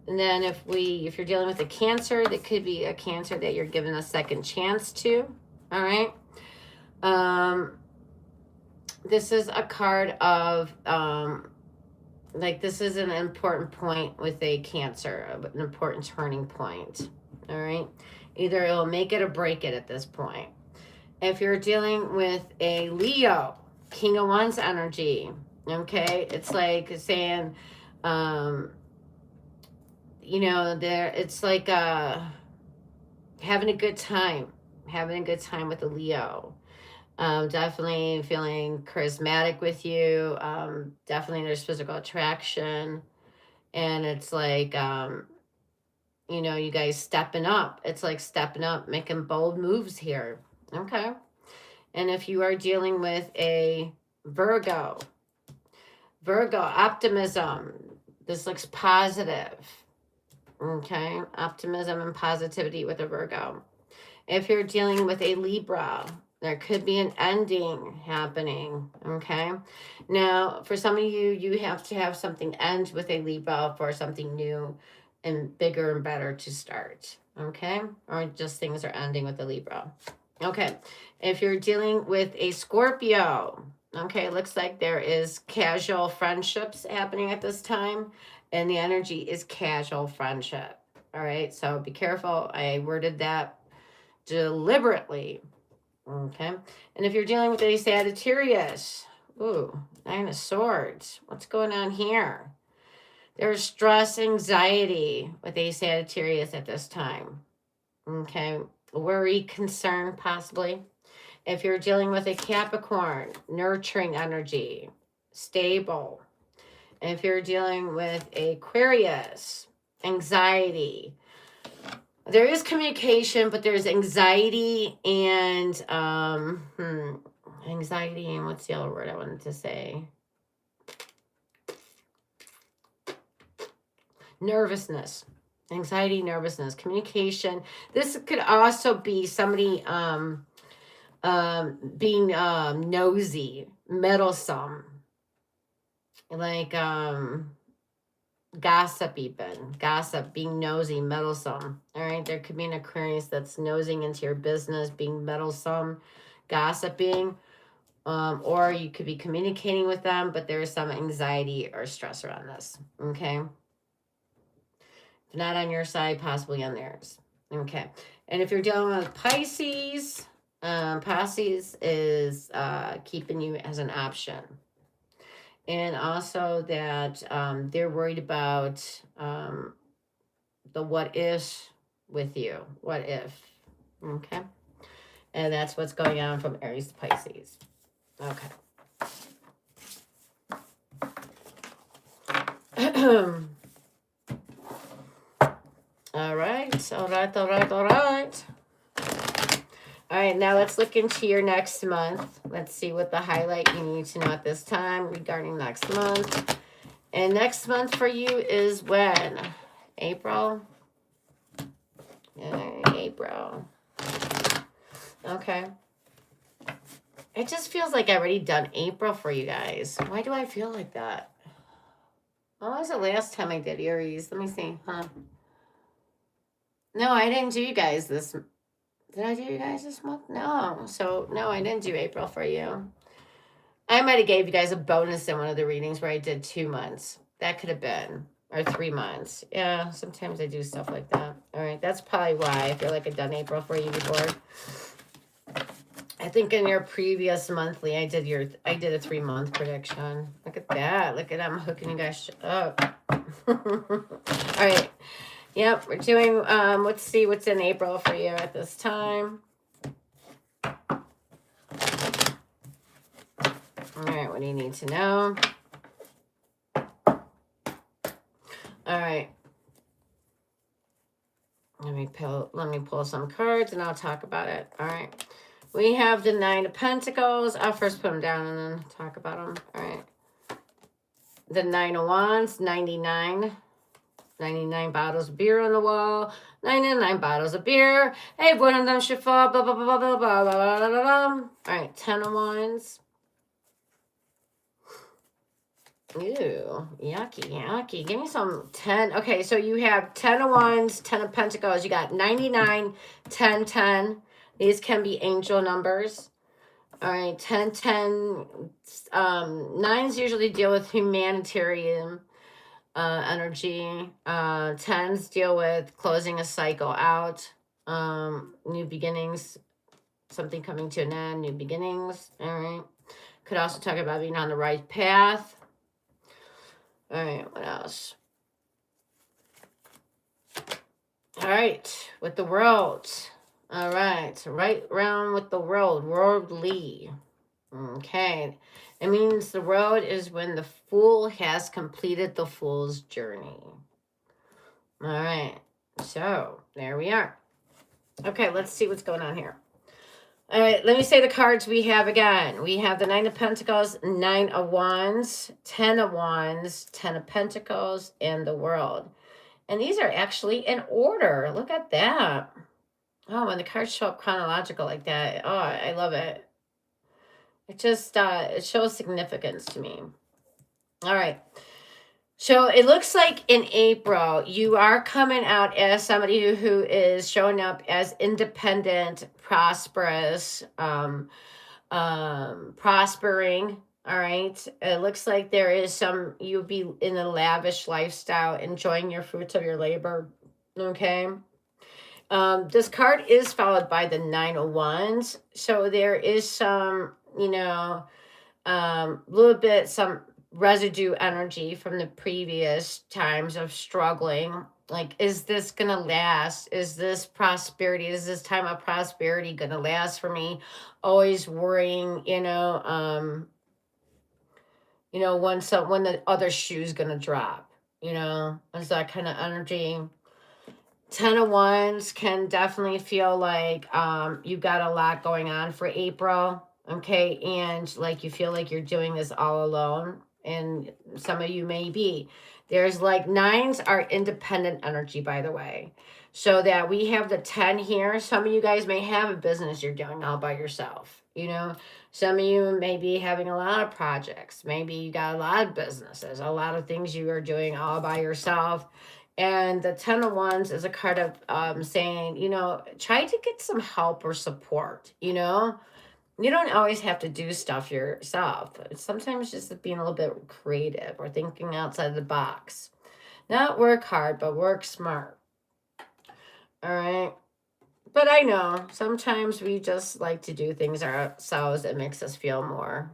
And then if you're dealing with a Cancer, that could be a Cancer that you're given a second chance to. All right. This is a card of like this is an important point with a Cancer, an important turning point. All right. Either it'll make it or break it at this point. If you're dealing with a Leo, King of Wands energy, okay, it's like saying, you know, it's like having a good time with a Leo. Definitely feeling charismatic with you. Definitely there's physical attraction, and it's like, you know, you guys stepping up. It's like stepping up, making bold moves here. Okay. And if you are dealing with a Virgo, optimism. This looks positive. Okay. Optimism and positivity with a Virgo. If you're dealing with a Libra, there could be an ending happening. Okay. Now, for some of you, you have to have something end with a Libra for something new and bigger and better to start. Okay. Or just things are ending with the Libra. Okay. If you're dealing with a Scorpio, okay, it looks like there is casual friendships happening at this time, and the energy is casual friendship. All right. So be careful. I worded that deliberately. Okay. And if you're dealing with a Sagittarius, ooh, Nine of Swords. What's going on here? There's stress, anxiety with a Sagittarius at this time. Okay. Worry, concern, possibly. If you're dealing with a Capricorn, nurturing energy, stable. And if you're dealing with Aquarius, anxiety. There is communication, but there's anxiety and anxiety and what's the other word I wanted to say? Nervousness. Anxiety, nervousness, communication. This could also be somebody being nosy, meddlesome, like gossip, being nosy, meddlesome. All right, there could be an Aquarius that's nosing into your business, being meddlesome, gossiping, or you could be communicating with them, but there is some anxiety or stress around this. Okay. If not on your side, possibly on theirs. Okay. And if you're dealing with Pisces, Pisces is keeping you as an option. And also that they're worried about the what if with you. What if? Okay. And that's what's going on from Aries to Pisces. Okay. All right. All right. All right, now let's look into your next month. Let's see what the highlight you need to know at this time regarding next month. And next month for you is when? April? April. Okay. It just feels like I already done April for you guys. Why do I feel like that? When was the last time I did Aries? Let me see. No, I didn't do you guys this. Did I do you guys this month? No. So, no, I didn't do April for you. I might have gave you guys a bonus in one of the readings where I did 2 months. That could have been. Or 3 months. Yeah, sometimes I do stuff like that. All right, that's probably why I feel like I've done April for you before. I think in your previous monthly, I did a 3-month prediction. Look at that. Look at I'm hooking you guys up. All right. Yep, we're doing, let's see what's in April for you at this time. All right, what do you need to know? All let me pull some cards and I'll talk about it. All right. We have the Nine of Pentacles. I'll first put them down and then talk about them. All right. The Nine of Wands, 99. 99 bottles of beer on the wall. 99 bottles of beer. Hey, one of them should fall. Blah, blah, blah, blah, blah, blah, blah, blah, blah. All right. 10 of Wands. Ew, yucky. Give me some 10. Okay, so you have 10 of Wands, 10 of Pentacles. You got 99, 10, 10. These can be angel numbers. All right, 10, 10. Nines usually deal with humanitarian energy. Tens deal with closing a cycle out, new beginnings, something coming to an end, new beginnings. All right. Could also talk about being on the right path. All right, what else? All right, with the world. All right, right round with the world, worldly. Okay, it means the road is when the fool has completed the fool's journey. All right, so there we are. Okay, let's see what's going on here. All right, let me say the cards we have again. We have the Nine of Pentacles, 9 of Wands, 10 of Wands, 10 of Pentacles, and the World. And these are actually in order. Look at that. Oh, when the cards show up chronological like that, oh, I love it. It just, it shows significance to me. All right. So it looks like in April, you are coming out as somebody who is showing up as independent, prosperous, prospering. All right. It looks like there is some, you'll be in a lavish lifestyle, enjoying your fruits of your labor. Okay. This card is followed by the 9 of Wands. So there is some, you know, little bit, some residue energy from the previous times of struggling. Like, is this gonna last? Is this prosperity? Is this time of prosperity gonna last for me? Always worrying, when the other shoe's gonna drop, it's that kind of energy. 10 of Wands can definitely feel like you've got a lot going on for April. Okay, and like you feel like you're doing this all alone, and some of you may be. There's like nines are independent energy, by the way. So that we have the 10 here. Some of you guys may have a business you're doing all by yourself. Some of you may be having a lot of projects. Maybe you got a lot of businesses, a lot of things you are doing all by yourself. And the 10 of Wands is a card of saying, try to get some help or support, You don't always have to do stuff yourself. Sometimes just being a little bit creative or thinking outside the box. Not work hard, but work smart. All right. But I know sometimes we just like to do things ourselves that makes us feel more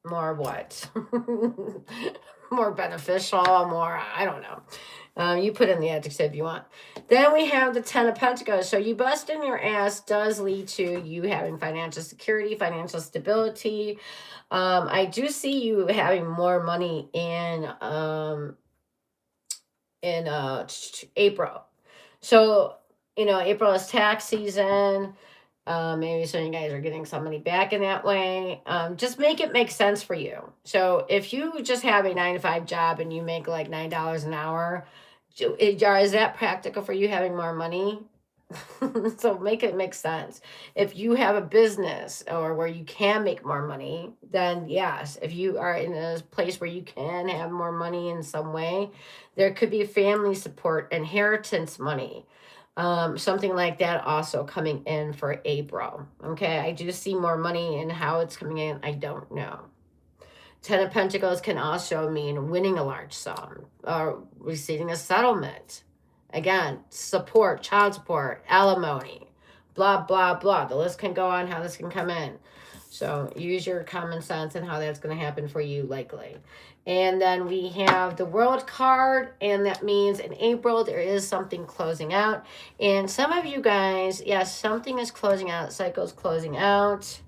what? More beneficial, more, I don't know. You put in the adjective you want. Then we have the 10 of Pentacles. So you busting your ass does lead to you having financial security, financial stability. I do see you having more money in April. So, April is tax season. Maybe some of you guys are getting some money back in that way. Just make it make sense for you. So if you just have a 9-to-5 job and you make like $9 an hour, is that practical for you having more money? So make it make sense. If you have a business or where you can make more money, then yes. If you are in a place where you can have more money in some way, there could be family support, inheritance money. Something like that also coming in for April. Okay, I do see more money, and how it's coming in, I don't know. 10 of Pentacles can also mean winning a large sum or receiving a settlement. Again, support, child support, alimony, blah, blah, blah. The list can go on how this can come in. So use your common sense and how that's going to happen for you likely. And then we have the World card, and that means in April there is something closing out. And some of you guys, yes, something is closing out. Cycle's closing out.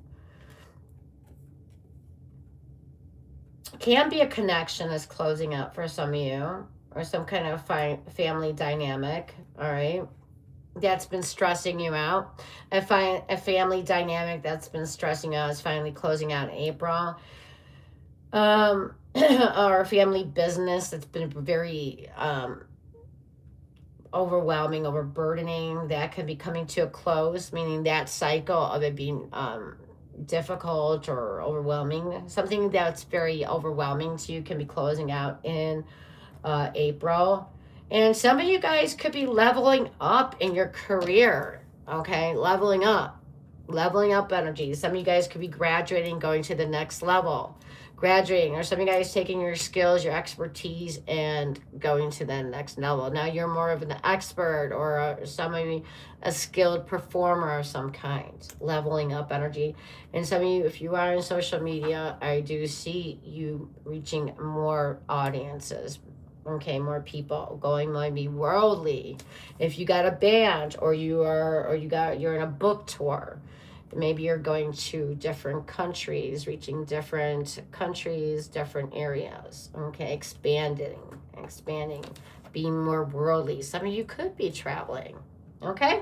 Can be a connection that's closing out for some of you, or some kind of family dynamic. All right. that's been stressing you out. I find a family dynamic that's been stressing you out is finally closing out in April. Or family business that's been very overwhelming, overburdening, that could be coming to a close, meaning that cycle of it being difficult or overwhelming. Something that's very overwhelming to you can be closing out in April. And some of you guys could be leveling up in your career, okay? Leveling up energy. Some of you guys could be graduating, going to the next level, graduating, or some of you guys taking your skills, your expertise, and going to the next level. Now you're more of an expert, or some of you a skilled performer of some kind, leveling up energy. And some of you, if you are in social media, I do see you reaching more audiences. Okay, more people, going maybe worldly. If you got a band, or you're in a book tour, maybe you're going to different countries, reaching different countries, different areas. Okay, expanding, being more worldly. Some of you could be traveling. Okay,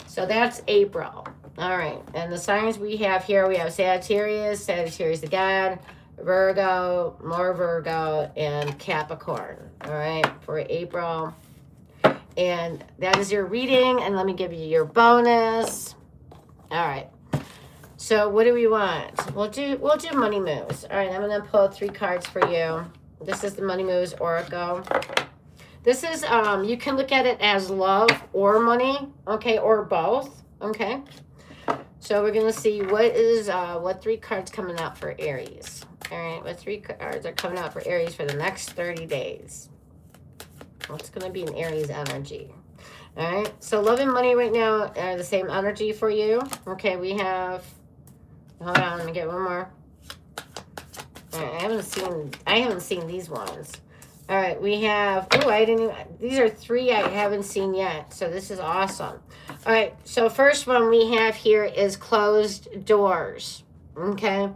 so that's April. All right, and the signs we have here, we have Sagittarius the God, Virgo, more Virgo, and Capricorn. All right, for April. And that is your reading. And let me give you your bonus. All right. So what do we want? We'll do money moves. All right, I'm gonna pull 3 cards for you. This is the Money Moves Oracle. This is you can look at it as love or money, okay, or both. Okay. So we're gonna see what 3 cards coming out for Aries. All right, what 3 cards are coming out for Aries for the next 30 days? What's going to be an Aries energy? All right, so love and money right now are the same energy for you. Okay, we have, hold on, let me get one more. All right, I haven't seen these ones. All right, we have, these are 3 I haven't seen yet, so this is awesome. All right, so first one we have here is closed doors. Okay,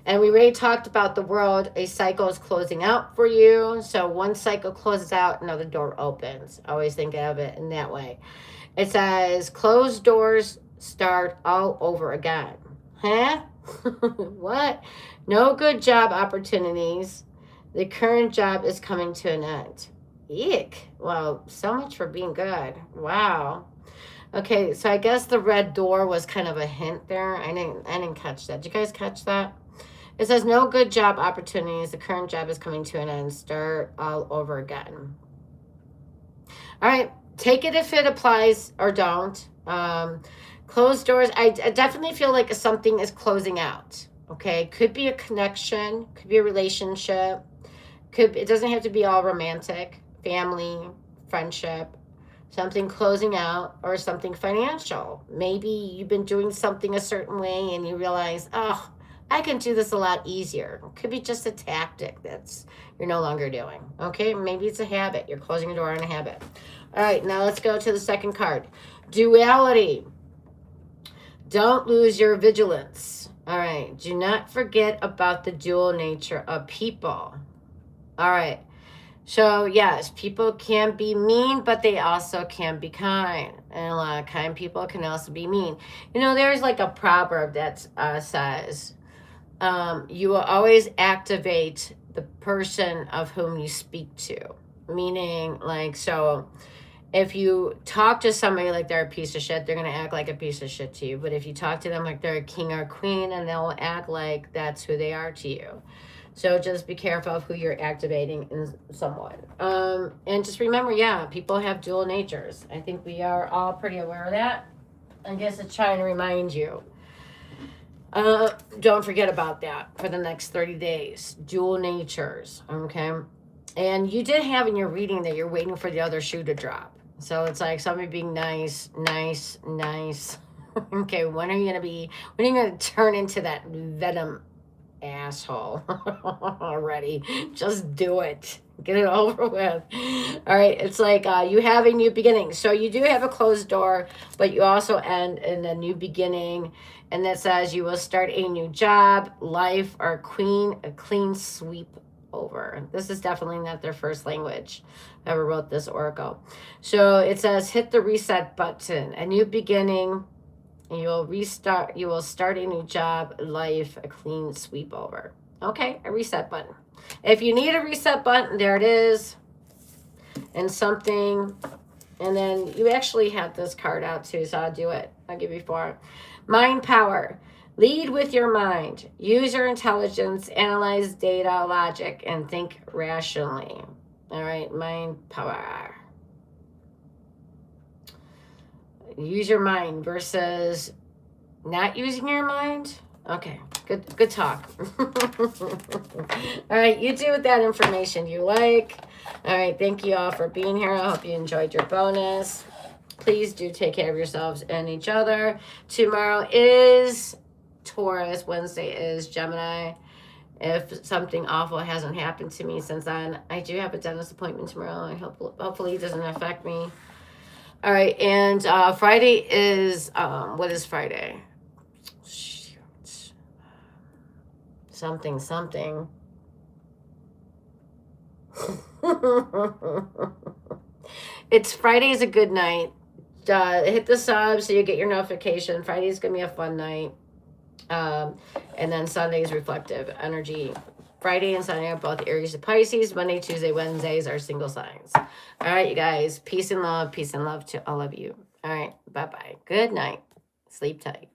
and we already talked about the world. A cycle is closing out for you. So one cycle closes out, another door opens. Always think of it in that way. It says closed doors start all over again. Huh? What? No good job opportunities. The current job is coming to an end. Eek. Well, so much for being good. Wow. Okay, so I guess the red door was kind of a hint there. I didn't catch that. Did you guys catch that? It says no good job opportunities. The current job is coming to an end. Start all over again. All right, take it if it applies or don't. Closed doors. I definitely feel like something is closing out. Okay, could be a connection, could be a relationship. It doesn't have to be all romantic. Family, friendship. Something closing out, or something financial. Maybe you've been doing something a certain way and you realize, oh, I can do this a lot easier. It could be just a tactic that's you're no longer doing. Okay, maybe it's a habit. You're closing a door on a habit. All right, now let's go to the second card. Duality. Don't lose your vigilance. All right, do not forget about the dual nature of people. All right. So, yes, people can be mean, but they also can be kind. And a lot of kind people can also be mean. You know, there's like a proverb that says, you will always activate the person of whom you speak to. Meaning, like, so if you talk to somebody like they're a piece of shit, they're going to act like a piece of shit to you. But if you talk to them like they're a king or queen, and they'll act like that's who they are to you. So just be careful of who you're activating in someone. And just remember, yeah, people have dual natures. I think we are all pretty aware of that. I guess it's trying to remind you. Don't forget about that for the next 30 days. Dual natures, okay? And you did have in your reading that you're waiting for the other shoe to drop. So it's like somebody being nice. Okay, when are you going to turn into that venom asshole already? Just do it, get it over with. All right, it's like you have a new beginning. So you do have a closed door, but you also end in a new beginning, and that says you will start a new job, life, or a clean sweep over. This is definitely not their first language. Whoever wrote this oracle. So it says, hit the reset button. A new beginning. You will restart. You will start a new job, life, a clean sweep over. Okay, a reset button. If you need a reset button, there it is. And something. And then you actually have this card out too, so I'll do it. I'll give you 4. Mind power. Lead with your mind. Use your intelligence, analyze data, logic, and think rationally. All right, mind power. Use your mind versus not using your mind. Okay, good talk. All right, you do with that information you like. All right, thank you all for being here. I hope you enjoyed your bonus. Please do take care of yourselves and each other. Tomorrow is Taurus. Wednesday is Gemini. If something awful hasn't happened to me since then, I do have a dentist appointment tomorrow. I hopefully it doesn't affect me. All right, and Friday is, what is Friday? Shoot. Something. It's Friday's a good night. Hit the sub so you get your notification. Friday's going to be a fun night. And then Sunday's reflective energy. Friday and Sunday are both Aries and Pisces. Monday, Tuesday, Wednesdays are single signs. All right, you guys. Peace and love to all of you. All right, bye-bye. Good night. Sleep tight.